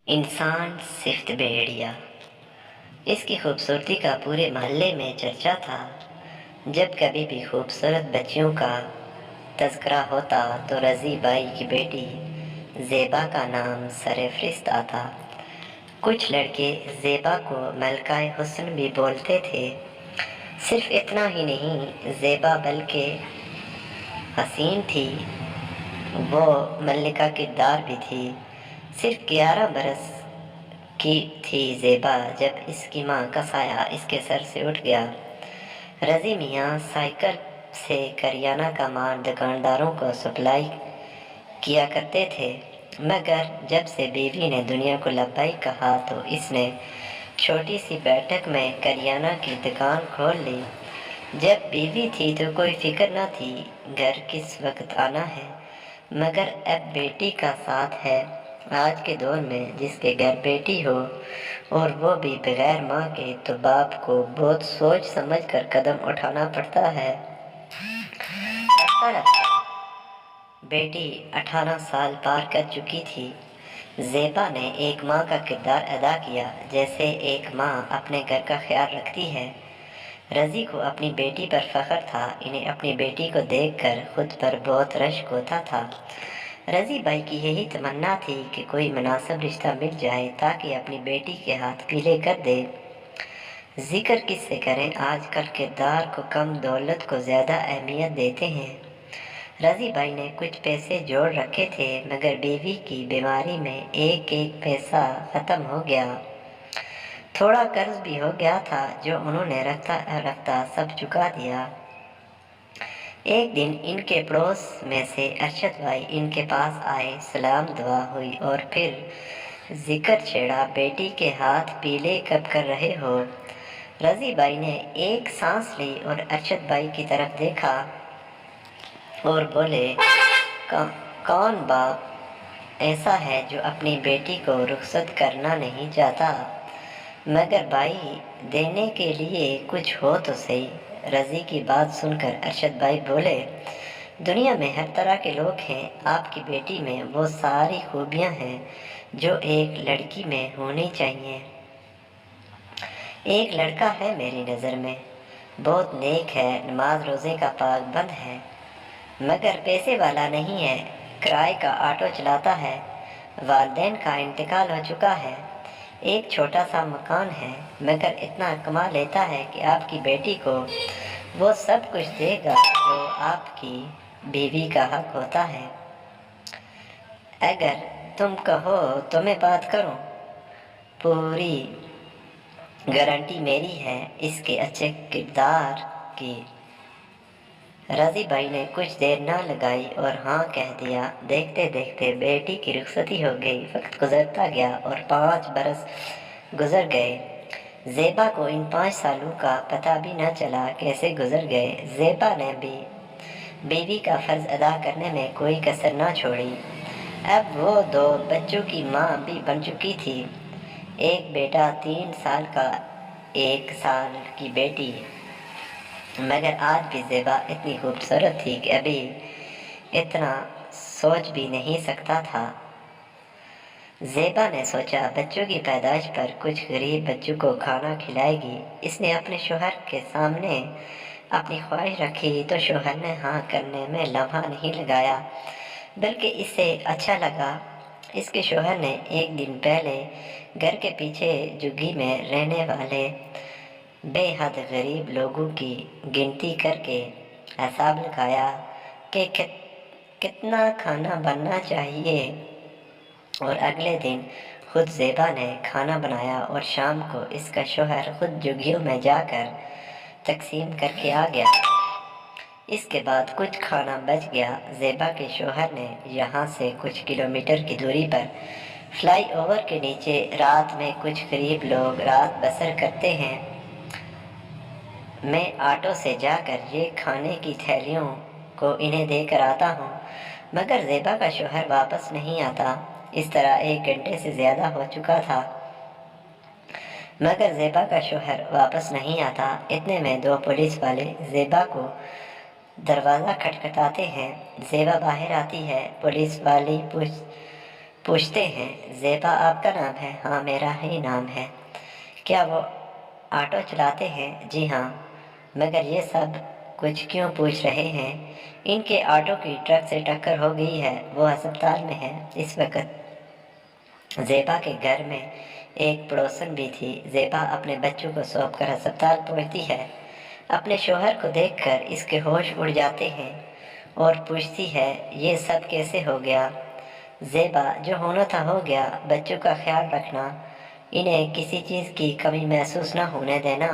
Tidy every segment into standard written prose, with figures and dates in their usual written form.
انسان صفت بھیڑیا، اس کی خوبصورتی کا پورے محلے میں چرچا تھا۔ جب کبھی بھی خوبصورت بچیوں کا تذکرہ ہوتا تو رضی بائی کی بیٹی زیبا کا نام سر فہرست آتا۔ کچھ لڑکے زیبا کو ملکہ حسن بھی بولتے تھے۔ صرف اتنا ہی نہیں، زیبا بلکہ حسین تھی، وہ ملکہ کردار بھی تھی۔ صرف 11 برس کی تھی زیبا جب اس کی ماں کا سایہ اس کے سر سے اٹھ گیا۔ رضی میاں سائیکل سے کریانہ کا مال دکانداروں کو سپلائی کیا کرتے تھے، مگر جب سے بیوی نے دنیا کو لبیک کہا تو اس نے چھوٹی سی بیٹھک میں کریانہ کی دکان کھول لی۔ جب بیوی تھی تو کوئی فکر نہ تھی گھر کس وقت آنا ہے، مگر اب بیٹی کا ساتھ ہے۔ آج کے دور میں جس کے گھر بیٹی ہو اور وہ بھی بغیر ماں کے، تو باپ کو بہت سوچ سمجھ کر قدم اٹھانا پڑتا ہے۔ بیٹی 18 سال پار کر چکی تھی۔ زیبا نے ایک ماں کا کردار ادا کیا، جیسے ایک ماں اپنے گھر کا خیال رکھتی ہے۔ رضی کو اپنی بیٹی پر فخر تھا۔ انہیں اپنی بیٹی کو دیکھ کر خود پر بہت رشک ہوتا تھا۔ رضی بائی کی یہی تمنا تھی کہ کوئی مناسب رشتہ مل جائے تاکہ اپنی بیٹی کے ہاتھ پیلے کر دے۔ ذکر کس سے کریں، آج کل کردار کو کم، دولت کو زیادہ اہمیت دیتے ہیں۔ رضی بائی نے کچھ پیسے جوڑ رکھے تھے، مگر بیوی کی بیماری میں ایک ایک پیسہ ختم ہو گیا۔ تھوڑا قرض بھی ہو گیا تھا جو انہوں نے رکھتا رکھتا سب چکا دیا۔ ایک دن ان کے پڑوس میں سے ارشد بھائی ان کے پاس آئے، سلام دعا ہوئی اور پھر ذکر چھیڑا، بیٹی کے ہاتھ پیلے کب کر رہے ہو؟ رضی بائی نے ایک سانس لی اور ارشد بھائی کی طرف دیکھا اور بولے، کون باپ ایسا ہے جو اپنی بیٹی کو رخصت کرنا نہیں چاہتا؟ مگر بھائی دینے کے لیے کچھ ہو تو صحیح۔ رضی کی بات سن کر ارشد بھائی بولے، دنیا میں ہر طرح کے لوگ ہیں، آپ کی بیٹی میں وہ ساری خوبیاں ہیں جو ایک لڑکی میں ہونی چاہیے۔ ایک لڑکا ہے میری نظر میں، بہت نیک ہے، نماز روزے کا پابند ہے، مگر پیسے والا نہیں ہے، کرائے کا آٹو چلاتا ہے، والدین کا انتقال ہو چکا ہے، ایک چھوٹا سا مکان ہے، مگر اتنا کما لیتا ہے کہ آپ کی بیٹی کو وہ سب کچھ دے گا جو آپ کی بیوی کا حق ہوتا ہے۔ اگر تم کہو تو میں بات کروں، پوری گارنٹی میری ہے اس کے اچھے کردار کی۔ رضی بائی نے کچھ دیر نہ لگائی اور ہاں کہہ دیا۔ دیکھتے دیکھتے بیٹی کی رخصتی ہو گئی، وقت گزرتا گیا اور 5 برس گزر گئے۔ زیبا کو ان 5 سالوں کا پتہ بھی نہ چلا کیسے گزر گئے۔ زیبا نے بھی بیوی کا فرض ادا کرنے میں کوئی کسر نہ چھوڑی۔ اب وہ 2 بچوں کی ماں بھی بن چکی تھی، ایک بیٹا 3 سال کا، 1 سال کی بیٹی۔ مگر آج بھی زیبا اتنی خوبصورت تھی کہ ابھی اتنا سوچ بھی نہیں سکتا تھا۔ زیبا نے سوچا بچوں کی پیدائش پر کچھ غریب بچوں کو کھانا کھلائے گی۔ اس نے اپنے شوہر کے سامنے اپنی خواہش رکھی تو شوہر نے ہاں کرنے میں لمحہ نہیں لگایا، بلکہ اسے اچھا لگا۔ اس کے شوہر نے ایک دن پہلے گھر کے پیچھے جھگی میں رہنے والے بے حد غریب لوگوں کی گنتی کر کے حساب لگایا کہ کتنا کھانا بننا چاہیے، اور اگلے دن خود زیبا نے کھانا بنایا اور شام کو اس کا شوہر خود جھگیوں میں جا کر تقسیم کر کے آ گیا۔ اس کے بعد کچھ کھانا بچ گیا۔ زیبا کے شوہر نے یہاں سے کچھ کلومیٹر کی دوری پر فلائی اوور کے نیچے رات میں کچھ غریب لوگ رات بسر کرتے ہیں، میں آٹو سے جا کر یہ کھانے کی تھیلیوں کو انہیں دے کر آتا ہوں، مگر زیبا کا شوہر واپس نہیں آتا۔ اس طرح 1 گھنٹے سے زیادہ ہو چکا تھا، مگر زیبا کا شوہر واپس نہیں آتا۔ اتنے میں 2 پولیس والے زیبا کو دروازہ کھٹکھٹاتے ہیں۔ زیبا باہر آتی ہے، پولیس والی پوچھتے ہیں زیبا آپ کا نام ہے؟ ہاں میرا ہی نام ہے۔ کیا وہ آٹو چلاتے ہیں؟ جی ہاں۔ مگر یہ سب کچھ کیوں پوچھ رہے ہیں؟ ان کے آٹو کی ٹرک سے ٹکر ہو گئی ہے، وہ ہسپتال میں ہے اس وقت۔ زیبا کے گھر میں ایک پڑوسن بھی تھی۔ زیبا اپنے بچوں کو سونپ کر ہسپتال پہنچتی ہے۔ اپنے شوہر کو دیکھ کر اس کے ہوش اڑ جاتے ہیں اور پوچھتی ہے یہ سب کیسے ہو گیا؟ زیبا جو ہونا تھا ہو گیا، بچوں کا خیال رکھنا، انہیں کسی چیز کی کمی محسوس نہ ہونے دینا۔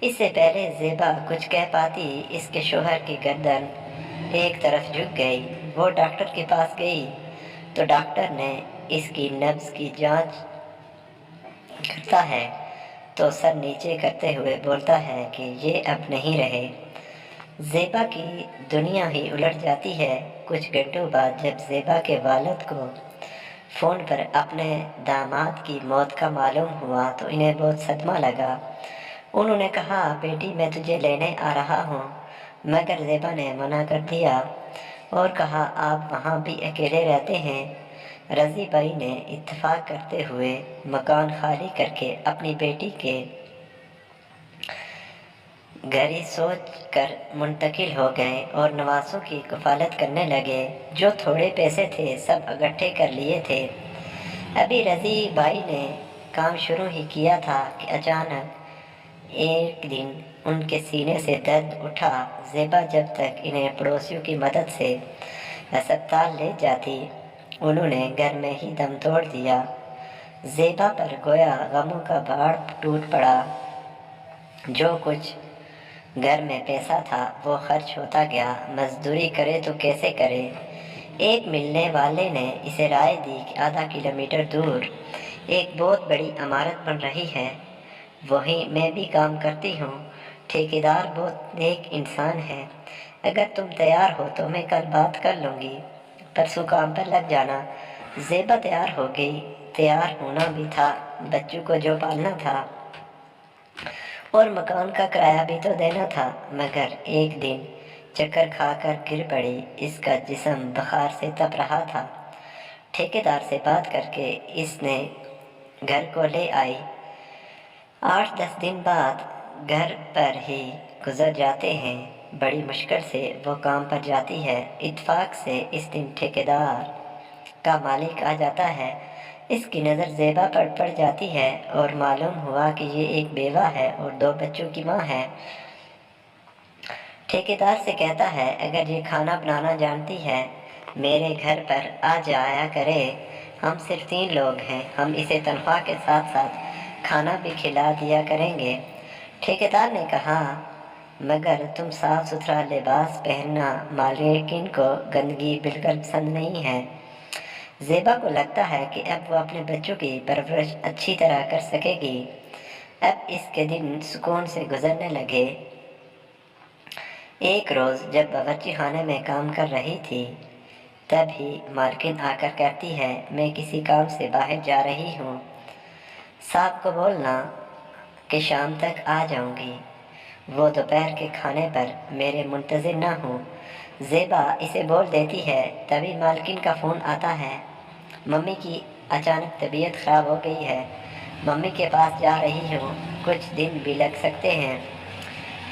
اس سے پہلے زیبا کچھ کہہ پاتی اس کے شوہر کی گردن ایک طرف جھک گئی۔ وہ ڈاکٹر کے پاس گئی تو ڈاکٹر نے اس کی نبض کی جانچ کرتا ہے تو سر نیچے کرتے ہوئے بولتا ہے کہ یہ اب نہیں رہے۔ زیبا کی دنیا ہی الٹ جاتی ہے۔ کچھ گھنٹوں بعد جب زیبا کے والد کو فون پر اپنے داماد کی موت کا معلوم ہوا تو انہیں بہت صدمہ لگا۔ انہوں نے کہا بیٹی میں تجھے لینے آ رہا ہوں، مگر زیبا نے منع کر دیا اور کہا آپ وہاں بھی اکیلے رہتے ہیں۔ رضی بھائی نے اتفاق کرتے ہوئے مکان خالی کر کے اپنی بیٹی کے گھر ہی سوچ کر منتقل ہو گئے اور نواسوں کی کفالت کرنے لگے۔ جو تھوڑے پیسے تھے سب اکٹھے کر لیے تھے۔ ابھی رضی بھائی نے کام شروع ہی کیا تھا کہ اچانک ایک دن ان کے سینے سے درد اٹھا۔ زیبا جب تک انہیں پڑوسیوں کی مدد سے ہسپتال لے جاتی، انہوں نے گھر میں ہی دم توڑ دیا۔ زیبا پر گویا غموں کا پہاڑ ٹوٹ پڑا۔ جو کچھ گھر میں پیسہ تھا وہ خرچ ہوتا گیا۔ مزدوری کرے تو کیسے کرے؟ ایک ملنے والے نے اسے رائے دی کہ آدھا کلومیٹر دور ایک بہت بڑی عمارت بن رہی ہے، وہیں میں بھی کام کرتی ہوں۔ ٹھیکیدار بہت نیک انسان ہے، اگر تم تیار ہو تو میں کل بات کر لوں گی، پرسوں کام پر لگ جانا۔ زیبا تیار ہو گئی۔ تیار ہونا بھی تھا، بچوں کو جو پالنا تھا اور مکان کا کرایہ بھی تو دینا تھا۔ مگر ایک دن چکر کھا کر گر پڑی۔ اس کا جسم بخار سے تپ رہا تھا۔ ٹھیکیدار سے بات کر کے اس نے گھر کو لے آئی۔ 8-10 دن بعد گھر پر ہی گزر جاتے ہیں۔ بڑی مشکل سے وہ کام پر جاتی ہے۔ اتفاق سے اس دن ٹھیکیدار کا مالک آ جاتا ہے۔ اس کی نظر زیبا پر پڑ جاتی ہے اور معلوم ہوا کہ یہ ایک بیوہ ہے اور 2 بچوں کی ماں ہے۔ ٹھیکیدار سے کہتا ہے اگر یہ کھانا بنانا جانتی ہے میرے گھر پر آ جایا کرے، ہم صرف 3 لوگ ہیں، ہم اسے تنخواہ کے ساتھ ساتھ کھانا بھی کھلا دیا کریں گے۔ ٹھیکیدار نے کہا مگر تم صاف ستھرا لباس پہننا، مالکن کو گندگی بالکل پسند نہیں ہے۔ زیبا کو لگتا ہے کہ اب وہ اپنے بچوں کی پرورش اچھی طرح کر سکے گی۔ اب اس کے دن سکون سے گزرنے لگے۔ ایک روز جب باورچی خانے میں کام کر رہی تھی تب ہی مالکن آ کر کہتی ہے میں کسی کام سے باہر جا رہی ہوں، صاحب کو بولنا کہ شام تک آ جاؤں گی، وہ دوپہر کے کھانے پر میرے منتظر نہ ہوں۔ زیبا اسے بول دیتی ہے، تبھی مالکن کا فون آتا ہے، ممی کی اچانک طبیعت خراب ہو گئی ہے، ممی کے پاس جا رہی ہوں، کچھ دن بھی لگ سکتے ہیں۔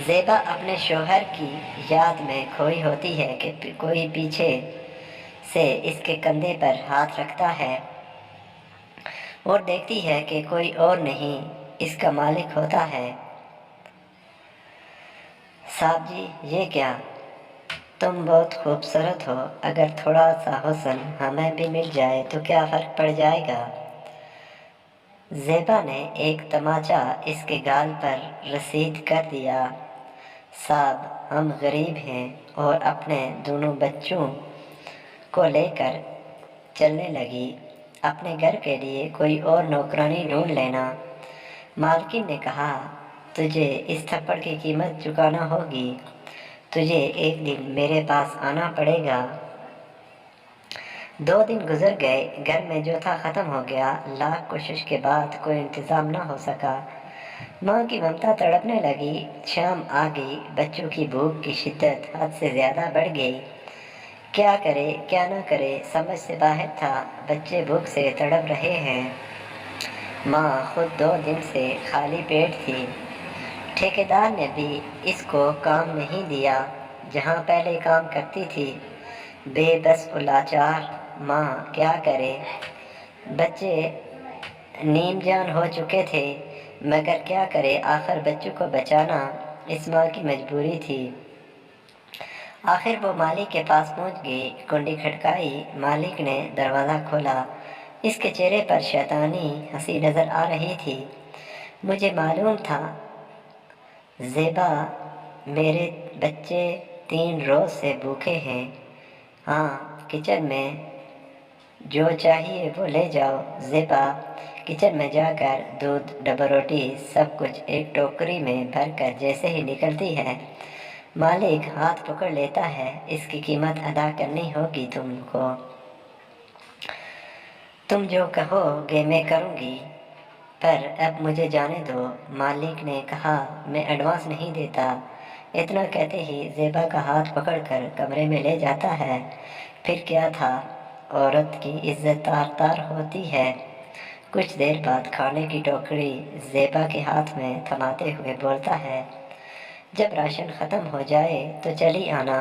زیبا اپنے شوہر کی یاد میں کھوئی ہوتی ہے کہ کوئی پیچھے سے اس کے کندھے پر ہاتھ رکھتا ہے اور دیکھتی ہے کہ کوئی اور نہیں اس کا مالک ہوتا ہے۔ صاحب جی یہ کیا؟ تم بہت خوبصورت ہو، اگر تھوڑا سا حسن ہمیں بھی مل جائے تو کیا فرق پڑ جائے گا؟ زیبا نے ایک تماچا اس کے گال پر رسید کر دیا۔ صاحب ہم غریب ہیں اور اپنے دونوں بچوں کو لے کر چلنے لگی، اپنے گھر کے لیے کوئی اور نوکرانی ڈھونڈ لینا۔ مالکن نے کہا تجھے اس تھپڑ کی قیمت چکانا ہوگی، تجھے ایک دن میرے پاس آنا پڑے گا۔ 2 دن گزر گئے، گھر میں جو تھا ختم ہو گیا، لاکھ کوشش کے بعد کوئی انتظام نہ ہو سکا۔ ماں کی ممتا تڑپنے لگی۔ شام آ گئی، بچوں کی بھوک کی شدت حد سے زیادہ بڑھ گئی۔ کیا کرے کیا نہ کرے سمجھ سے باہر تھا۔ بچے بھوک سے تڑپ رہے ہیں، ماں خود 2 دن سے خالی پیٹ تھی۔ ٹھیکیدار نے بھی اس کو کام نہیں دیا جہاں پہلے کام کرتی تھی۔ بے بس و لاچار ماں کیا کرے؟ بچے نیم جان ہو چکے تھے، مگر کیا کرے، آخر بچوں کو بچانا اس ماں کی مجبوری تھی۔ آخر وہ مالک کے پاس پہنچ گئی، کنڈی کھٹکائی، مالک نے دروازہ کھولا۔ اس کے چہرے پر شیطانی ہنسی نظر آ رہی تھی۔ مجھے معلوم تھا زیبا، میرے بچے 3 روز سے بھوکے ہیں۔ ہاں، کچن میں جو چاہیے وہ لے جاؤ۔ زیبا کچن میں جا کر دودھ، ڈبل روٹی، سب کچھ ایک ٹوکری میں بھر کر جیسے ہی نکلتی ہے، مالک ہاتھ پکڑ لیتا ہے۔ اس کی قیمت ادا کرنی ہوگی تم کو۔ تم جو کہو گے میں کروں گی، پر اب مجھے جانے دو۔ مالک نے کہا میں ایڈوانس نہیں دیتا۔ اتنا کہتے ہی زیبا کا ہاتھ پکڑ کر کمرے میں لے جاتا ہے۔ پھر کیا تھا، عورت کی عزت تار تار ہوتی ہے۔ کچھ دیر بعد کھانے کی ٹوکری زیبا کے ہاتھ میں تھماتے ہوئے بولتا ہے، جب راشن ختم ہو جائے تو چلی آنا۔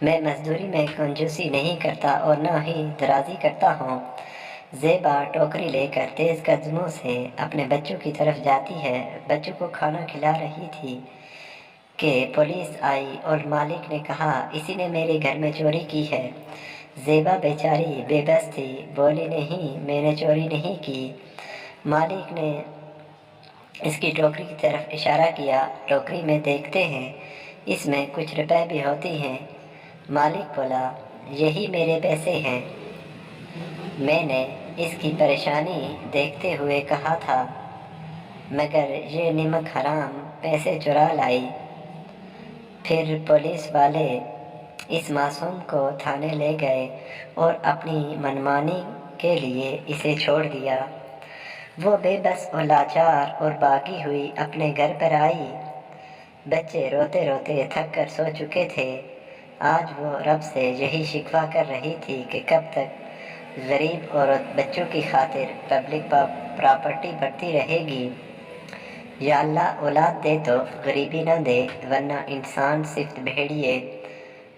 میں مزدوری میں کنجوسی نہیں کرتا اور نہ ہی درازی کرتا ہوں۔ زیبا ٹوکری لے کر تیز قدموں سے اپنے بچوں کی طرف جاتی ہے۔ بچوں کو کھانا کھلا رہی تھی کہ پولیس آئی اور مالک نے کہا اسی نے میرے گھر میں چوری کی ہے۔ زیبا بیچاری بے بس تھی، بولی نہیں، میں نے چوری نہیں کی۔ مالک نے اس کی ٹوکری کی طرف اشارہ کیا۔ ٹوکری میں دیکھتے ہیں، اس میں کچھ روپے بھی ہوتی ہیں۔ مالک بولا، یہی میرے پیسے ہیں۔ میں نے اس کی پریشانی دیکھتے ہوئے کہا تھا، مگر یہ نمک حرام پیسے چرا لائی۔ پھر پولیس والے اس معصوم کو تھانے لے گئے اور اپنی منمانی کے لیے اسے چھوڑ دیا۔ وہ بے بس و لاچار اور باغی ہوئی اپنے گھر پر آئی۔ بچے روتے روتے تھک کر سو چکے تھے۔ آج وہ رب سے یہی شکوہ کر رہی تھی کہ کب تک غریب عورت بچوں کی خاطر پبلک پراپرٹی بڑھتی رہے گی۔ یا اللہ اولاد دے تو غریبی نہ دے، ورنہ انسان صرف بھیڑیے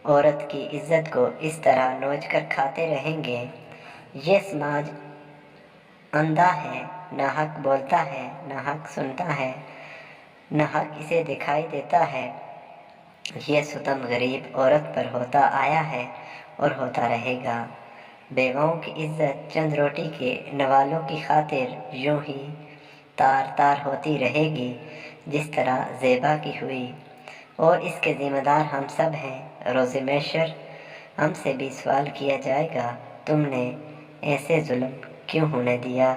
عورت کی عزت کو اس طرح نوچ کر کھاتے رہیں گے۔ یہ سماج اندھا ہے، نہ حق بولتا ہے، نہ حق سنتا ہے، نہ حق اسے دکھائی دیتا ہے۔ یہ ستم غریب عورت پر ہوتا آیا ہے اور ہوتا رہے گا۔ بیواؤں کی عزت چند روٹی کے نوالوں کی خاطر یوں ہی تار تار ہوتی رہے گی، جس طرح زیبا کی ہوئی، اور اس کے ذمہ دار ہم سب ہیں۔ روز محشر ہم سے بھی سوال کیا جائے گا، تم نے ایسے ظلم کیوں ہونے دیا؟